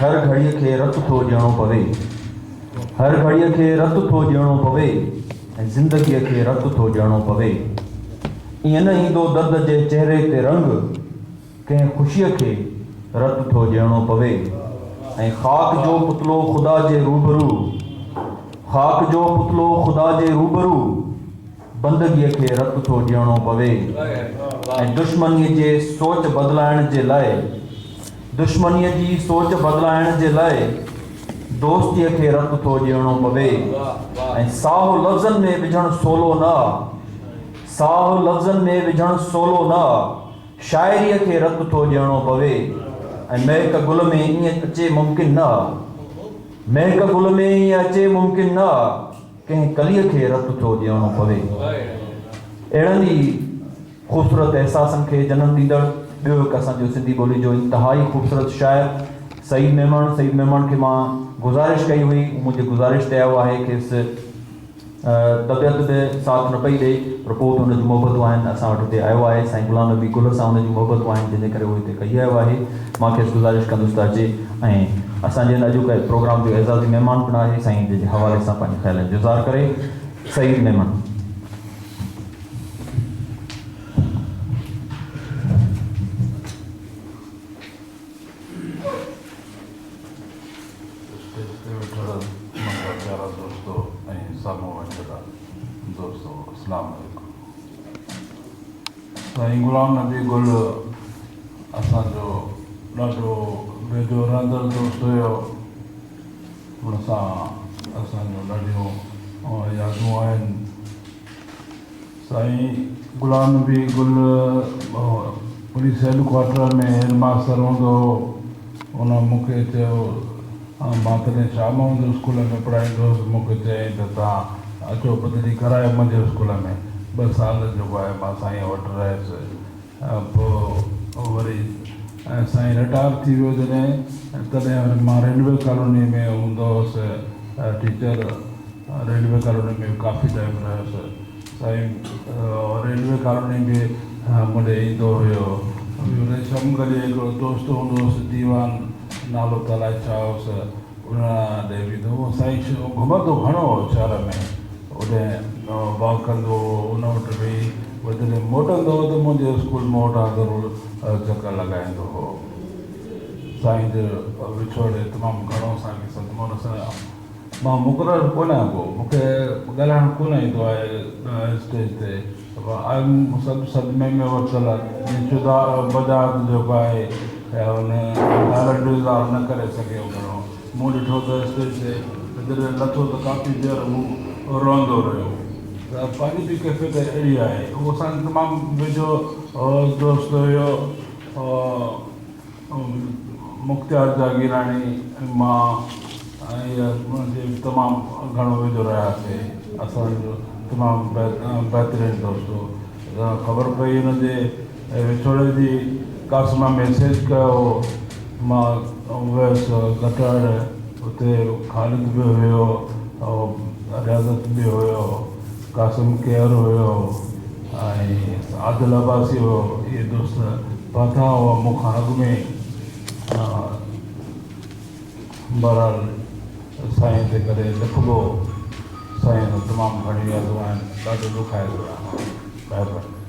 हर घड़ीअ खे रत थो ॾियणो पवे, हर घड़ीअ खे रत थो ॾियणो पवे ऐं ज़िंदगीअ खे रत थो ॾियणो पवे। ईअं न ईंदो दर्द जे चहिरे ते रंग, कंहिं ख़ुशीअ खे रत थो ॾियणो पवे ऐं ख़ाक जो पुतलो ख़ुदा जे रूबरू, ख़ाक जो पुतलो ख़ुदा जे रूबरू बंदगीअ खे रत थो ॾियणो पवे ऐं दुश्मनीअ जे सोच बदिलाइण जे लाइ, दुश्मनीअ जी सोच बदिलाइण जे लाइ दोस्तीअ खे रत थो ॾियणो पवे ऐं साहु लफ़्ज़नि में विझणु सोलो न, साहु लफ़्ज़नि में विझणु सोलो न, शाइरीअ खे रत थो ॾियणो पवे ऐं महक गुल में ईअं अचे मुमकिन न, महक गुल में ईअं अचे मुमकिन न, कंहिं कलीअ खे रत थो ॾियणो पवे। अहिड़नि ई ख़ूबसूरत अहसासनि खे जनमु ॾींदड़ ॿियो हिकु असांजो सिंधी ॿोली जो इंतिहाई ख़ूबसूरत शाइर सईद मेमण खे मां गुज़ारिश कई हुई, मुंहिंजी गुज़ारिश ते आयो आहे खेसि तबियत बि साथ न पई ॾे, पर पोइ त हुनजूं मोहबतूं आहिनि, असां वटि हिते आयो आहे, साईं गुलाम नबी गुल सां हुनजूं मोहबतूं आहिनि, जंहिंजे करे उहो हिते कई आयो आहे। मां खेसि गुज़ारिश कंदुसि त अचे ऐं असांजे अॼोके प्रोग्राम जो एज़ाज़ी महिमान पिणु आहे, साईं जे हवाले सां पंहिंजे ख़्यालनि जो इज़हार करे। सईद मेमण। साईं गुलाम नबी गुल असांजो ॾाढो वेझो रहंदड़ दोस्त हुयो, हुन सां असांजो ॾाढियूं यादूं आहिनि। साईं गुलाम नबी गुल पुलिस हेडक्वार्टर में हेड मास्टर हूंदो हो। हुन मूंखे चयो, मां तॾहिं शाह महमूद स्कूल में पढ़ाईंदो हुउसि, मूंखे चयईं त तव्हां अचो बदिली करायो मुंहिंजे स्कूल में। 2 साल जेको आहे मां साईं वटि रहियुसि, पोइ वरी साईं रिटायर थी वियो जॾहिं, तॾहिं मां रेलवे कॉलोनी में हूंदो हुउसि टीचर, रेलवे कॉलोनी में काफ़ी टाइम रहियुसि। साईं रेलवे कॉलोनी में मुंहिंजे ईंदो हुयो। रेशम गली हिकिड़ो दोस्त हूंदो हुउसि, दीवान नालो त अलाए छा हुउसि, उन ॾे वेंदो हुओ। साईं घुमंदो घणो हो शहर में, होॾे वॉक कंदो हो, उन वटि वेही वरी मोटंदो हो त मुंहिंजे स्कूल में वटां ज़रूरु चकर लॻाईंदो हो। साईं जो विछोड़े तमामु घणो असांखे सदमो न सां मां मुक़ररु कोन आहियां, को मूंखे ॻाल्हाइणु कोन ईंदो आहे स्टेज ते, आहियूं सभु सदमे में वरितल शुदा बजाज जेको आहे हुन ॻाल्हि इज़हार न करे सघियो घणो। मूं ॾिठो त स्टेज ते जॾहिं लथो त काफ़ी देरि हू रहंदो रहियो। त पंहिंजी बि कैफ़ियत अहिड़ी आहे, उहो असांजो तमामु वेझो दोस्त हुयो। मुख़्तियार जागीराणी, मां ऐं इहा तमामु घणो वेझो रहियासीं। असांजो तमामु बहितरीनु दोस्त हो। ख़बर पई हुनजे विछोड़े जी, कासिमा मैसेज कयो, मां वियुसि गटाड़, हुते ख़ालिद बि हुयो, रियाज़त बि हुयो, कासिम केयर हुयो ऐं आदिल अब्बासी हुयो। इहे दोस्त पहुता हुआ मूंखां अॻु में। बहरहाल साईं जे करे लिखिबो, साईं तमामु घणी यादूं आहिनि, ॾाढो ॾुखाए थो।